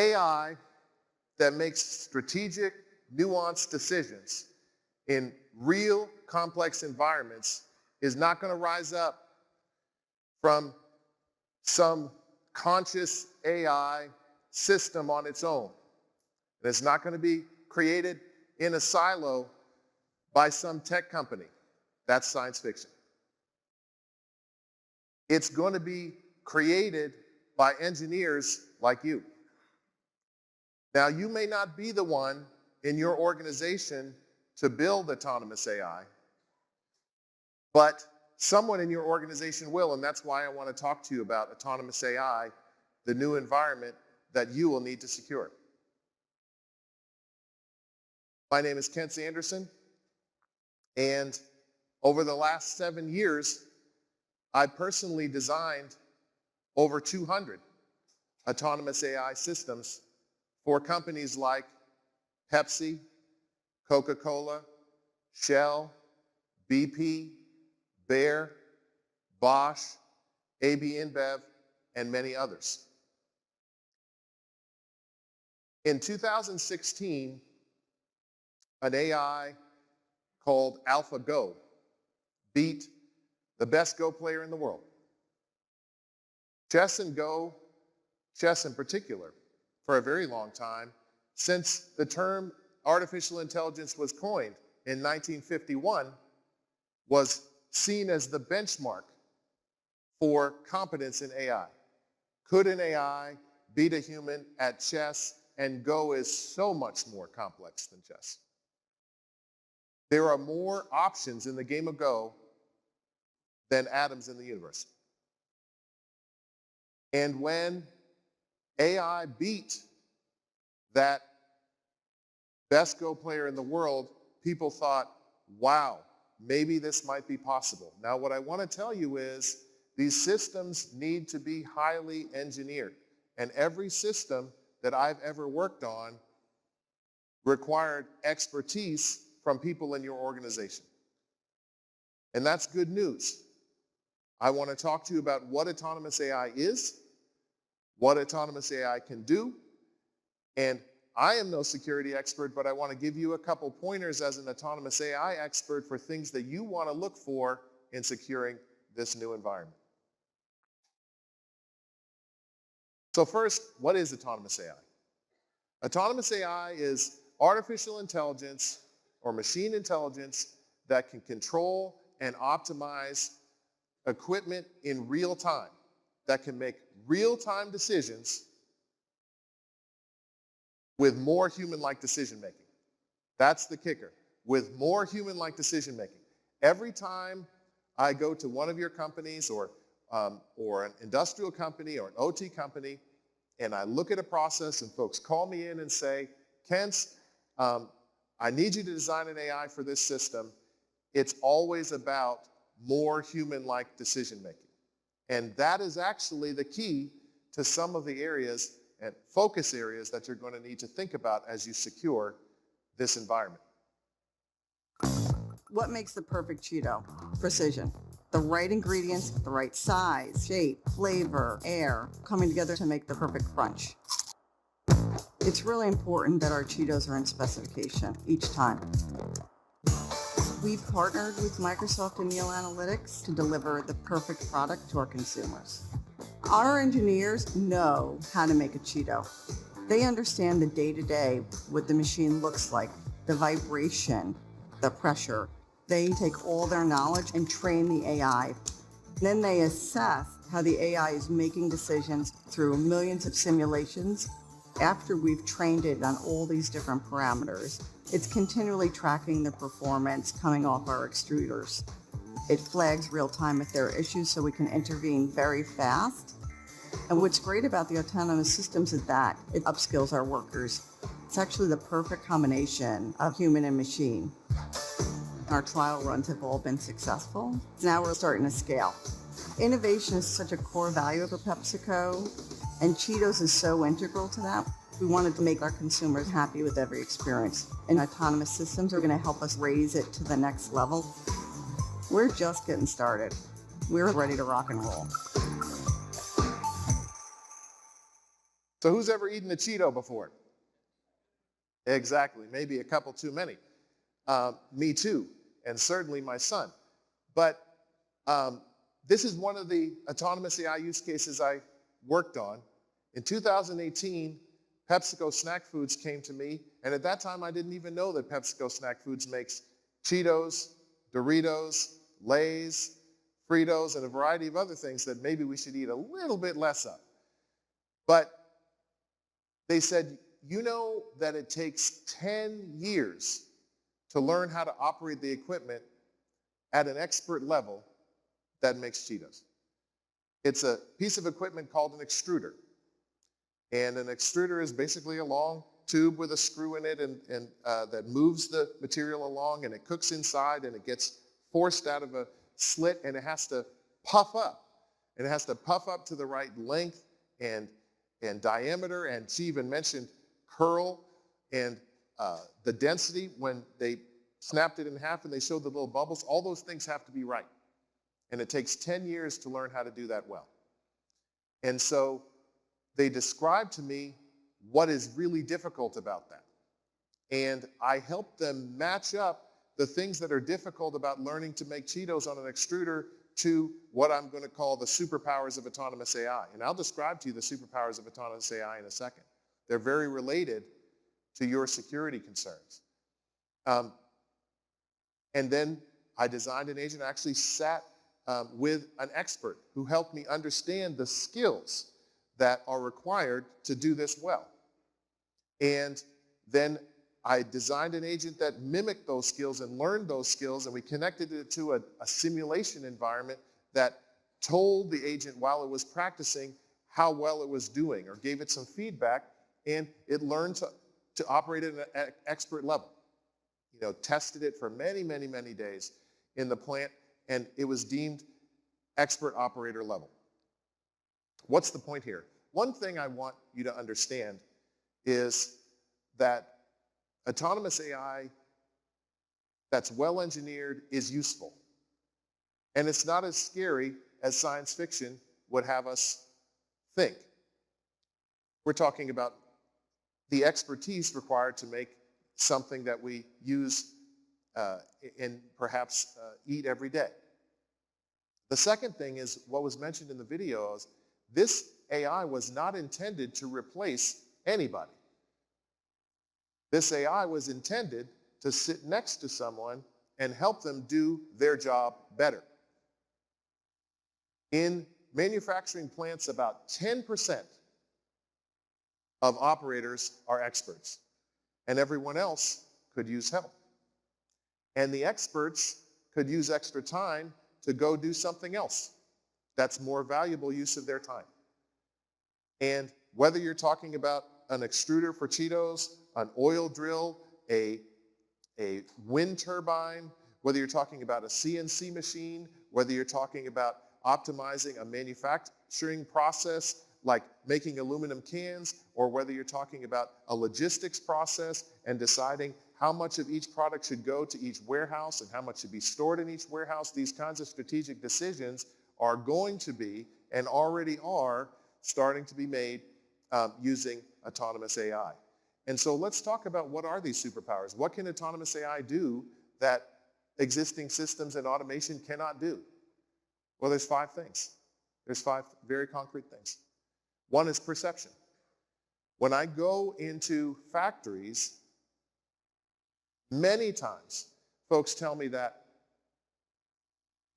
AI that makes strategic, nuanced decisions in real complex environments is not going to rise up from some conscious AI system on its own. And it's not going to be created in a silo by some tech company. That's science fiction. It's going to be created by engineers like you. Now, you may not be the one in your organization to build autonomous AI, but someone in your organization will, and that's why I want to talk to you about autonomous AI, the new environment that you will need to secure. My name is Kence Anderson, and over the last 7 years, I personally designed over 200 autonomous AI systems for companies like Pepsi, Coca-Cola, Shell, BP, Bayer, Bosch, AB InBev, and many others. In 2016, an AI called AlphaGo beat the best Go player in the world. Chess and Go, chess in particular, for a very long time, since the term artificial intelligence was coined in 1951, was seen as the benchmark for competence in AI. Could an AI beat a human at chess? And Go is so much more complex than chess. There are more options in the game of Go than atoms in the universe. And when AI beat that best Go player in the world, people thought, wow, maybe this might be possible. Now, what I want to tell you is these systems need to be highly engineered. And every system that I've ever worked on required expertise from people in your organization. And that's good news. I want to talk to you about what autonomous AI is, what autonomous AI can do, and I am no security expert, but I want to give you a couple pointers as an autonomous AI expert for things that you want to look for in securing this new environment. So first, what is autonomous AI? Autonomous AI is artificial intelligence or machine intelligence that can control and optimize equipment in real time, that can make real-time decisions with more human-like decision-making. That's the kicker, with more human-like decision-making. Every time I go to one of your companies or an industrial company or an OT company, and I look at a process and folks call me in and say, Kence, I need you to design an AI for this system. It's always about more human-like decision-making. And that is actually the key to some of the areas and focus areas that you're going to need to think about as you secure this environment. What makes the perfect Cheeto? Precision. The right ingredients, the right size, shape, flavor, air, coming together to make the perfect crunch. It's really important that our Cheetos are in specification each time. We've partnered with Microsoft and Neo Analytics to deliver the perfect product to our consumers. Our engineers know how to make a Cheeto. They understand the day-to-day, what the machine looks like, the vibration, the pressure. They take all their knowledge and train the AI. Then they assess how the AI is making decisions through millions of simulations. After we've trained it on all these different parameters, it's continually tracking the performance coming off our extruders. It flags real time if there are issues so we can intervene very fast. And what's great about the autonomous systems is that it upskills our workers. It's actually the perfect combination of human and machine. Our trial runs have all been successful. Now we're starting to scale. Innovation is such a core value for PepsiCo, and Cheetos is so integral to that. We wanted to make our consumers happy with every experience. And autonomous systems are going to help us raise it to the next level. We're just getting started. We're ready to rock and roll. So who's ever eaten a Cheeto before? Exactly, maybe a couple too many. Me too, and certainly my son. But this is one of the autonomous AI use cases I worked on. In 2018, PepsiCo Snack Foods came to me, and at that time I didn't even know that PepsiCo Snack Foods makes Cheetos, Doritos, Lay's, Fritos, and a variety of other things that maybe we should eat a little bit less of. But they said, you know that it takes 10 years to learn how to operate the equipment at an expert level that makes Cheetos. It's a piece of equipment called an extruder. And an extruder is basically a long tube with a screw in it and that moves the material along, and it cooks inside, and it gets forced out of a slit, and it has to puff up. And it has to puff up to the right length and diameter, and she even mentioned curl and the density when they snapped it in half and they showed the little bubbles. All those things have to be right. And it takes 10 years to learn how to do that well. And so they described to me what is really difficult about that. And I helped them match up the things that are difficult about learning to make Cheetos on an extruder to what I'm going to call the superpowers of autonomous AI. And I'll describe to you the superpowers of autonomous AI in a second. They're very related to your security concerns. And then I designed an agent. I actually sat with an expert who helped me understand the skills that are required to do this well. And then I designed an agent that mimicked those skills and learned those skills, and we connected it to a simulation environment that told the agent while it was practicing how well it was doing, or gave it some feedback, and it learned to operate at an expert level. You know, tested it for many, many, many days in the plant, and it was deemed expert operator level. What's the point here? One thing I want you to understand is that autonomous AI that's well engineered is useful. And it's not as scary as science fiction would have us think. We're talking about the expertise required to make something that we use and perhaps eat every day. The second thing is what was mentioned in the video is this AI was not intended to replace anybody. This AI was intended to sit next to someone and help them do their job better. In manufacturing plants, about 10% of operators are experts, and everyone else could use help. And the experts could use extra time to go do something else that's more valuable use of their time. And whether you're talking about an extruder for Cheetos, an oil drill, a wind turbine, whether you're talking about a CNC machine, whether you're talking about optimizing a manufacturing process like making aluminum cans, or whether you're talking about a logistics process and deciding how much of each product should go to each warehouse and how much should be stored in each warehouse, these kinds of strategic decisions are going to be and already are starting to be made using autonomous AI. And so let's talk about what are these superpowers? What can autonomous AI do that existing systems and automation cannot do? Well, there's 5 things. There's 5 very concrete things. One is perception. When I go into factories, many times folks tell me that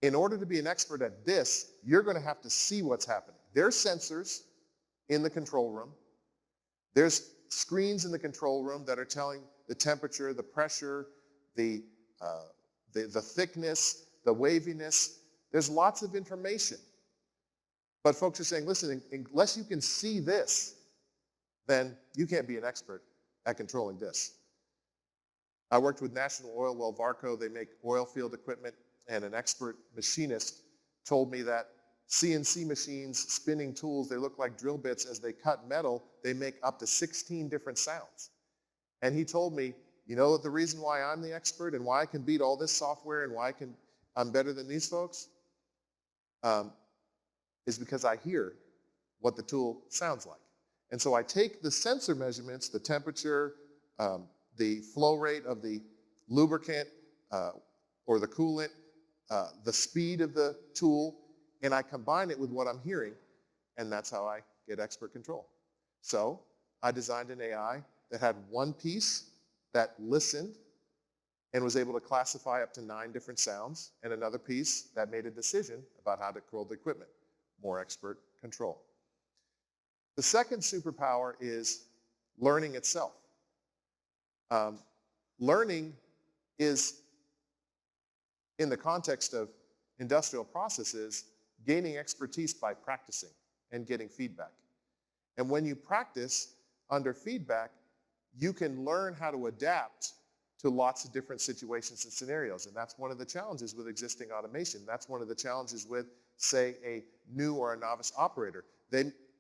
in order to be an expert at this, you're going to have to see what's happening. There's sensors in the control room. There's screens in the control room that are telling the temperature, the pressure, the thickness, the waviness. There's lots of information. But folks are saying, listen, unless you can see this, then you can't be an expert at controlling this. I worked with National Oil Well Varco. They make oil field equipment, and an expert machinist told me that CNC machines, spinning tools, they look like drill bits. As they cut metal, they make up to 16 different sounds. And he told me, you know the reason why I'm the expert and why I can beat all this software and why I'm better than these folks? Is because I hear what the tool sounds like. And so I take the sensor measurements, the temperature, the flow rate of the lubricant or the coolant, the speed of the tool, and I combine it with what I'm hearing, and that's how I get expert control. So I designed an AI that had one piece that listened and was able to classify up to 9 different sounds, and another piece that made a decision about how to control the equipment. More expert control. The second superpower is learning itself. Learning is, in the context of industrial processes, gaining expertise by practicing and getting feedback. And when you practice under feedback, you can learn how to adapt to lots of different situations and scenarios. And that's one of the challenges with existing automation. That's one of the challenges with, say, a new or a novice operator.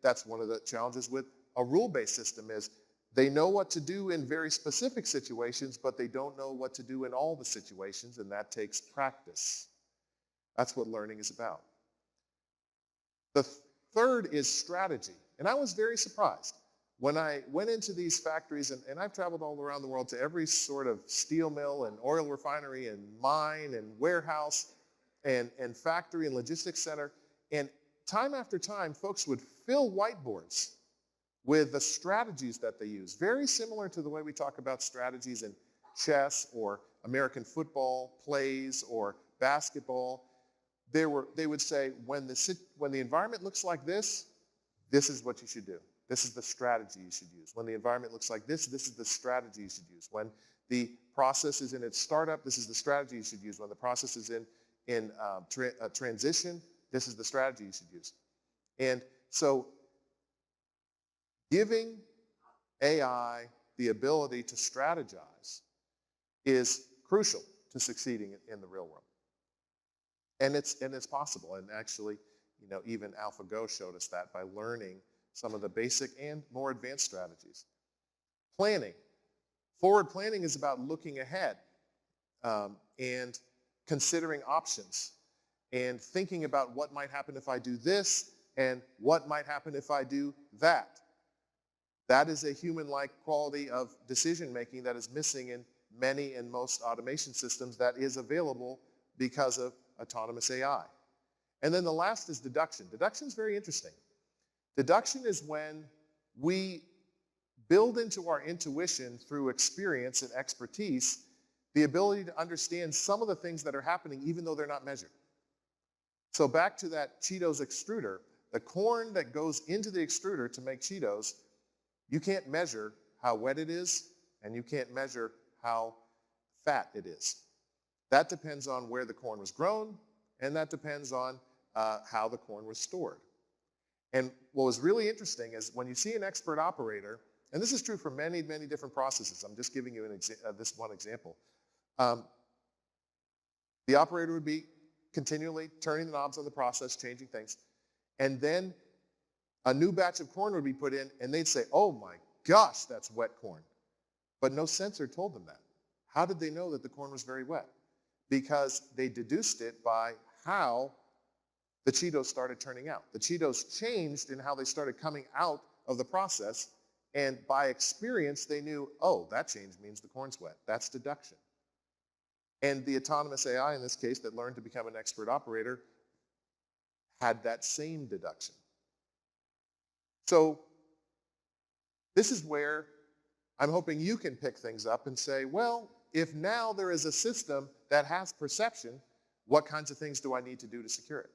That's one of the challenges with a rule-based system is they know what to do in very specific situations, but they don't know what to do in all the situations, and that takes practice. That's what learning is about. The third is strategy. And I was very surprised. When I went into these factories, and I've traveled all around the world to every sort of steel mill and oil refinery and mine and warehouse and factory and logistics center, and time after time, folks would fill whiteboards with the strategies that they use, very similar to the way we talk about strategies in chess or American football plays or basketball. They would say, when the environment looks like this is what you should do. This is the strategy you should use. When the environment looks like this is the strategy you should use. When the process is in its startup, this is the strategy you should use. When the process is in transition, this is the strategy you should use. And so giving AI the ability to strategize is crucial to succeeding in the real world. And it's possible. And actually, even AlphaGo showed us that by learning some of the basic and more advanced strategies. Planning. Forward planning is about looking ahead and considering options and thinking about what might happen if I do this and what might happen if I do that. That is a human-like quality of decision-making that is missing in many and most automation systems that is available because of autonomous AI. And then the last is deduction. Deduction is very interesting. Deduction is when we build into our intuition through experience and expertise the ability to understand some of the things that are happening even though they're not measured. So back to that Cheetos extruder, the corn that goes into the extruder to make Cheetos, you can't measure how wet it is and you can't measure how fat it is. That depends on where the corn was grown, and that depends on how the corn was stored. And what was really interesting is when you see an expert operator, and this is true for many, many different processes. I'm just giving you this one example. The operator would be continually turning the knobs on the process, changing things, and then a new batch of corn would be put in, and they'd say, oh my gosh, that's wet corn. But no sensor told them that. How did they know that the corn was very wet? Because they deduced it by how the Cheetos started turning out. The Cheetos changed in how they started coming out of the process, and by experience, they knew, oh, that change means the corn's wet. That's deduction. And the autonomous AI, in this case, that learned to become an expert operator, had that same deduction. So this is where I'm hoping you can pick things up and say, well, if now there is a system that has perception, what kinds of things do I need to do to secure it?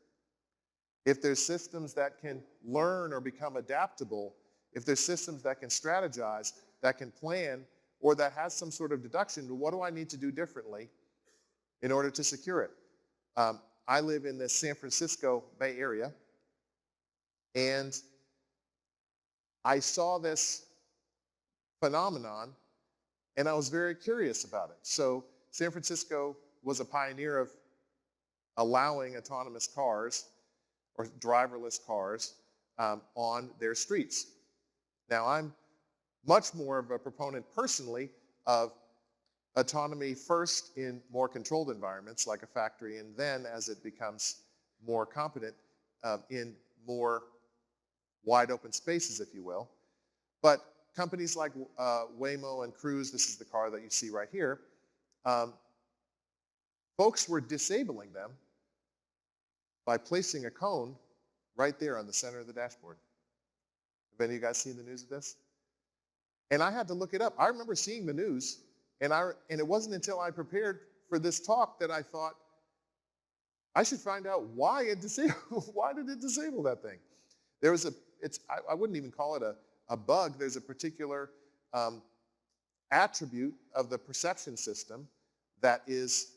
If there's systems that can learn or become adaptable, if there's systems that can strategize, that can plan, or that has some sort of deduction, what do I need to do differently in order to secure it? I live in the San Francisco Bay Area, and I saw this phenomenon, and I was very curious about it. So San Francisco was a pioneer of allowing autonomous cars or driverless cars on their streets. Now, I'm much more of a proponent personally of autonomy first in more controlled environments like a factory, and then as it becomes more competent in more wide open spaces, if you will. But companies like Waymo and Cruise, this is the car that you see right here, folks were disabling them by placing a cone right there on the center of the dashboard. Have any of you guys seen the news of this? And I had to look it up. I remember seeing the news, and it wasn't until I prepared for this talk that I thought, I should find out why did it disable that thing? There was I wouldn't even call it a bug. There's a particular attribute of the perception system that is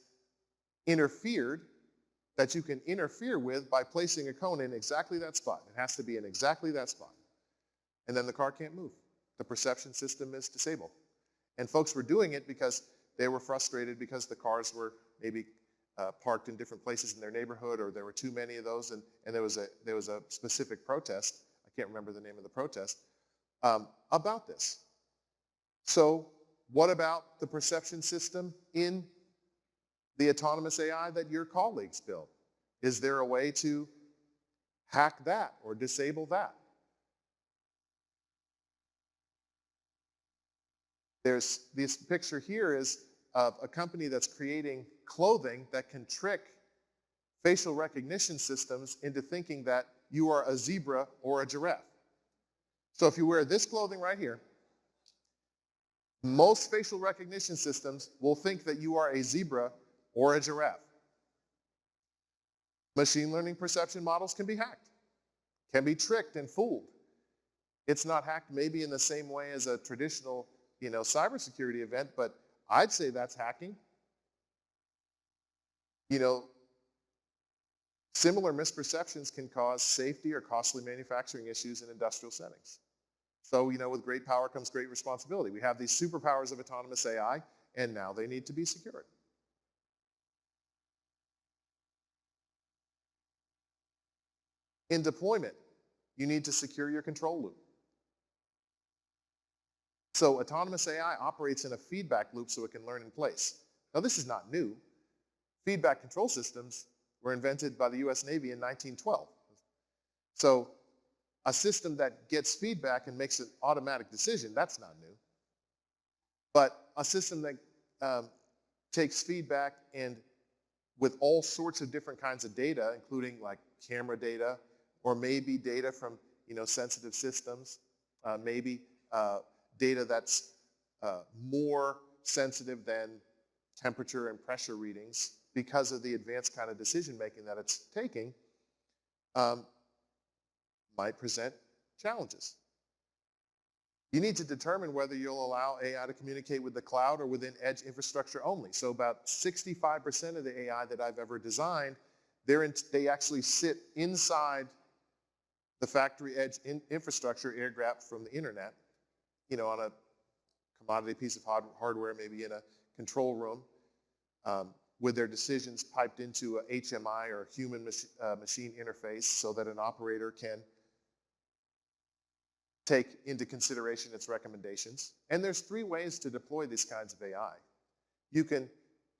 that you can interfere with by placing a cone in exactly that spot. It has to be in exactly that spot. And then the car can't move. The perception system is disabled. And folks were doing it because they were frustrated because the cars were maybe parked in different places in their neighborhood, or there were too many of those, and there was a specific protest, I can't remember the name of the protest, about this. So what about the perception system in the autonomous AI that your colleagues built? Is there a way to hack that or disable that? There's this picture here is of a company that's creating clothing that can trick facial recognition systems into thinking that you are a zebra or a giraffe. So if you wear this clothing right here, most facial recognition systems will think that you are a zebra or a giraffe. Machine learning perception models can be hacked, can be tricked and fooled. It's not hacked maybe in the same way as a traditional, cybersecurity event, but I'd say that's hacking. Similar misperceptions can cause safety or costly manufacturing issues in industrial settings. So, with great power comes great responsibility. We have these superpowers of autonomous AI, and now they need to be secured. In deployment, you need to secure your control loop. So autonomous AI operates in a feedback loop so it can learn in place. Now, this is not new. Feedback control systems were invented by the US Navy in 1912. So a system that gets feedback and makes an automatic decision, that's not new. But a system that takes feedback and with all sorts of different kinds of data, including like camera data, or maybe data from sensitive systems, maybe data that's more sensitive than temperature and pressure readings because of the advanced kind of decision making that it's taking, might present challenges. You need to determine whether you'll allow AI to communicate with the cloud or within edge infrastructure only. So about 65% of the AI that I've ever designed, they actually sit inside the factory edge infrastructure air-gapped from the internet, on a commodity piece of hardware, maybe in a control room, with their decisions piped into a HMI or human machine interface so that an operator can take into consideration its recommendations. And there's 3 ways to deploy these kinds of AI. You can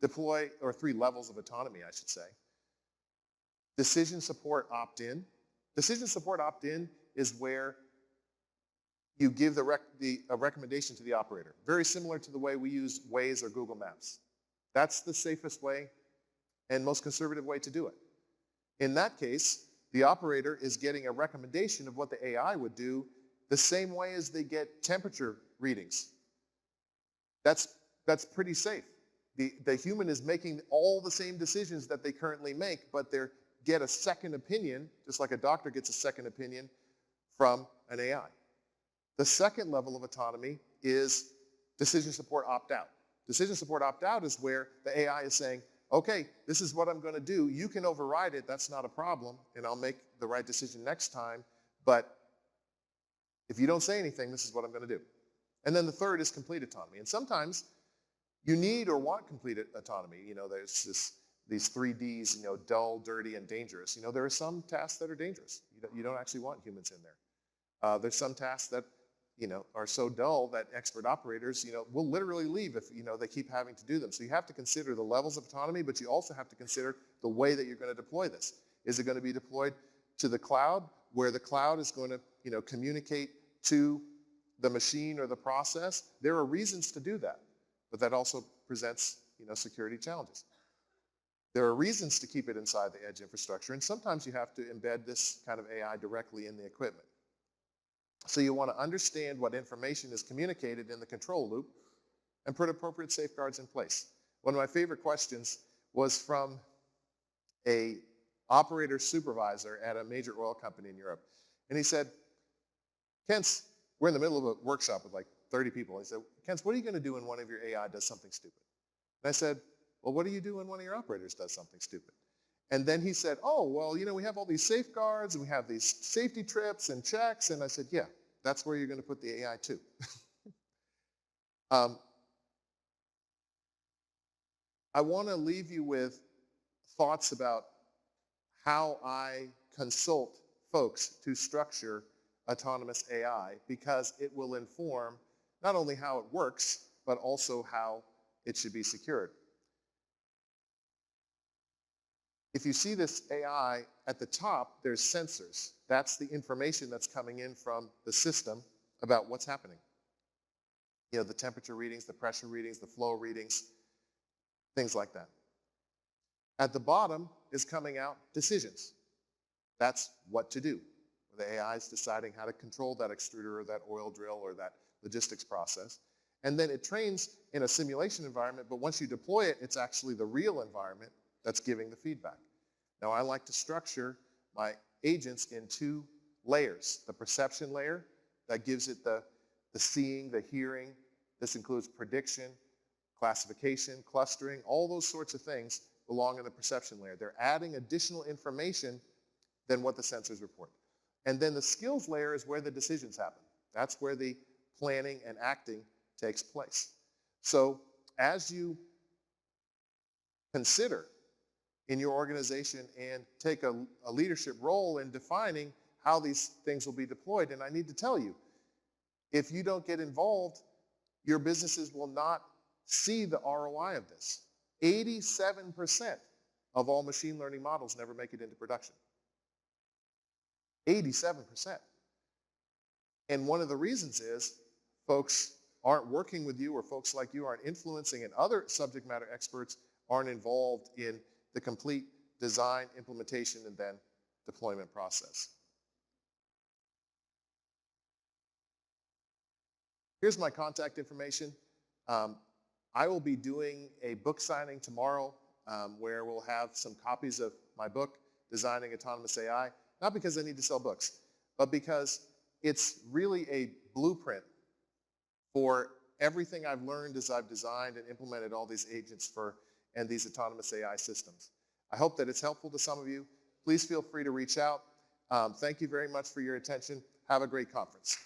deploy, or 3 levels of autonomy, I should say. Decision support opt-in. Decision support opt-in is where you give a recommendation to the operator, very similar to the way we use Waze or Google Maps. That's the safest way and most conservative way to do it. In that case, the operator is getting a recommendation of what the AI would do the same way as they get temperature readings. That's pretty safe. The human is making all the same decisions that they currently make, but they get a second opinion, just like a doctor gets a second opinion from an AI. The second level of autonomy is decision support opt-out. Decision support opt-out is where the AI is saying, okay, this is what I'm going to do. You can override it. That's not a problem, and I'll make the right decision next time. But if you don't say anything, this is what I'm going to do. And then the third is complete autonomy. And sometimes you need or want complete autonomy. There's these 3 Ds, dull, dirty, and dangerous. There are some tasks that are dangerous. You don't actually want humans in there. There's some tasks that are so dull that expert operators, will literally leave if, they keep having to do them. So you have to consider the levels of autonomy, but you also have to consider the way that you're going to deploy this. Is it going to be deployed to the cloud, where the cloud is going to, communicate to the machine or the process, there are reasons to do that, but that also presents, security challenges. There are reasons to keep it inside the edge infrastructure, and sometimes you have to embed this kind of AI directly in the equipment. So you want to understand what information is communicated in the control loop and put appropriate safeguards in place. One of my favorite questions was from a operator supervisor at a major oil company in Europe. And he said, Kence, we're in the middle of a workshop with like 30 people. He said, Kence, what are you going to do when one of your AI does something stupid? And I said, well, what do you do when one of your operators does something stupid? And then he said, oh, well, we have all these safeguards and we have these safety trips and checks. And I said, yeah, that's where you're going to put the AI too. I want to leave you with thoughts about how I consult folks to structure autonomous AI, because it will inform not only how it works, but also how it should be secured. If you see this AI at the top, there's sensors. That's the information that's coming in from the system about what's happening. The temperature readings, the pressure readings, the flow readings, things like that. At the bottom is coming out decisions. That's what to do. The AI is deciding how to control that extruder or that oil drill or that logistics process. And then it trains in a simulation environment, but once you deploy it, it's actually the real environment that's giving the feedback. Now, I like to structure my agents in 2 layers. The perception layer that gives it the seeing, the hearing. This includes prediction, classification, clustering, all those sorts of things belong in the perception layer. They're adding additional information than what the sensors report. And then the skills layer is where the decisions happen. That's where the planning and acting takes place. So as you consider in your organization and take a leadership role in defining how these things will be deployed, and I need to tell you, if you don't get involved, your businesses will not see the ROI of this. 87% of all machine learning models never make it into production. 87%. And one of the reasons is folks aren't working with you, or folks like you aren't influencing, and other subject matter experts aren't involved in the complete design, implementation, and then deployment process. Here's my contact information. I will be doing a book signing tomorrow where we'll have some copies of my book, Designing Autonomous AI, not because I need to sell books, but because it's really a blueprint for everything I've learned as I've designed and implemented all these agents and these autonomous AI systems. I hope that it's helpful to some of you. Please feel free to reach out. Thank you very much for your attention. Have a great conference.